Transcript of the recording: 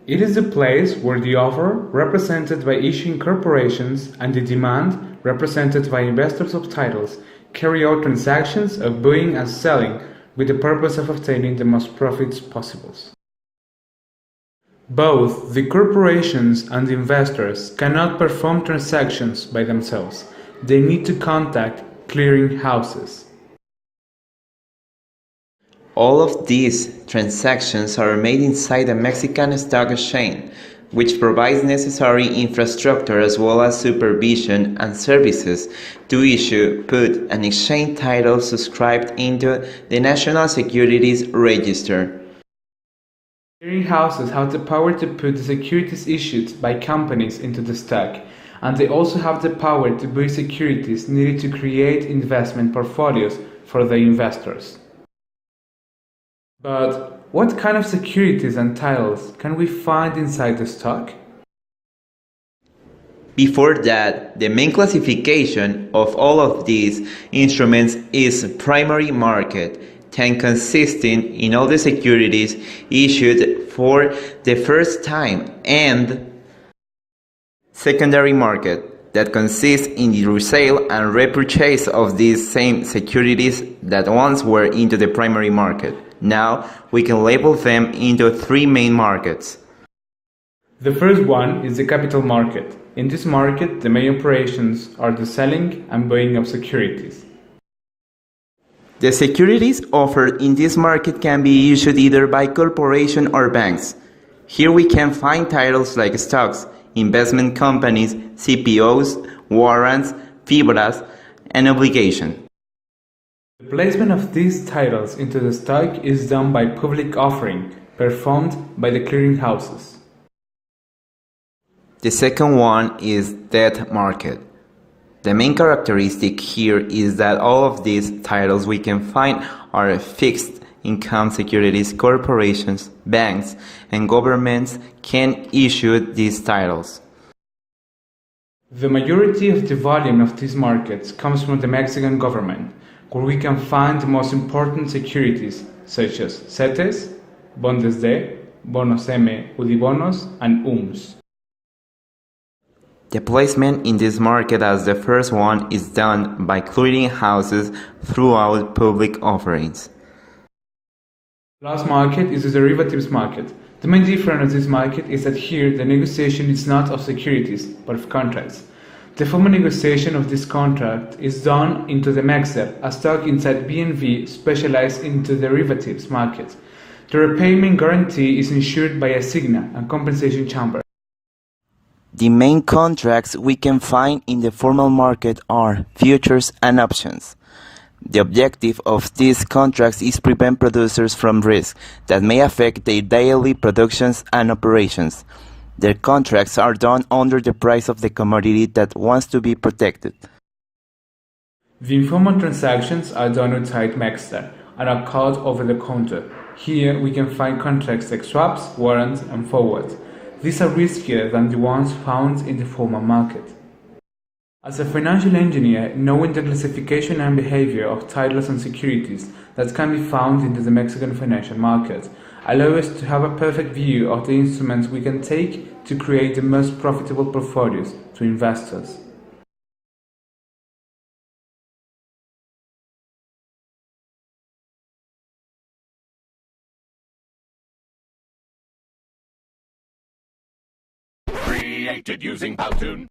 It is the place where the offer, represented by issuing corporations, and the demand, represented by investors of titles, carry out transactions of buying and selling with the purpose of obtaining the most profits possible. Both the corporations and the investors cannot perform transactions by themselves. They need to contact clearing houses. All of these transactions are made inside the Mexican Stock Exchange, which provides necessary infrastructure as well as supervision and services to issue, put, and exchange titles subscribed into the National Securities Register. Clearing houses have the power to put the securities issued by companies into the stock, and they also have the power to buy securities needed to create investment portfolios for the investors. But what kind of securities and titles can we find inside the stock? Before that, the main classification of all of these instruments is primary market, consisting in all the securities issued for the first time, and secondary market, that consists in the resale and repurchase of these same securities that once were into the primary market. Now we can label them into three main markets. The first one is the capital market. In this market, the main operations are the selling and buying of securities. The securities offered in this market can be issued either by corporations or banks. Here we can find titles like stocks, investment companies, CPOs, warrants, FIBRAs, and obligations. The placement of these titles into the stock is done by public offering, performed by the clearing houses. The second one is debt market. The main characteristic here is that all of these titles we can find are fixed income securities. Corporations, banks, and governments can issue these titles. The majority of the volume of these markets comes from the Mexican government, where we can find the most important securities such as CETES, Bondes D, Bonos M, Udibonos, and UMS. The placement in this market as the first one is done by clearing houses throughout public offerings. The last market is the derivatives market. The main difference of this market is that here the negotiation is not of securities, but of contracts. The formal negotiation of this contract is done into the MEXDER, a stock inside BNV specialized into derivatives market. The repayment guarantee is ensured by a Asigna and compensation chamber. The main contracts we can find in the formal market are futures and options. The objective of these contracts is prevent producers from risk that may affect their daily productions and operations. Their contracts are done under the price of the commodity that wants to be protected. The informal transactions are done outside MEXDER and are called over the counter. Here we can find contracts like swaps, warrants, and forwards. These are riskier than the ones found in the formal market. As a financial engineer, knowing the classification and behavior of titles and securities that can be found in the Mexican financial market allows us to have a perfect view of the instruments we can take to create the most profitable portfolios to investors. Created using Powtoon.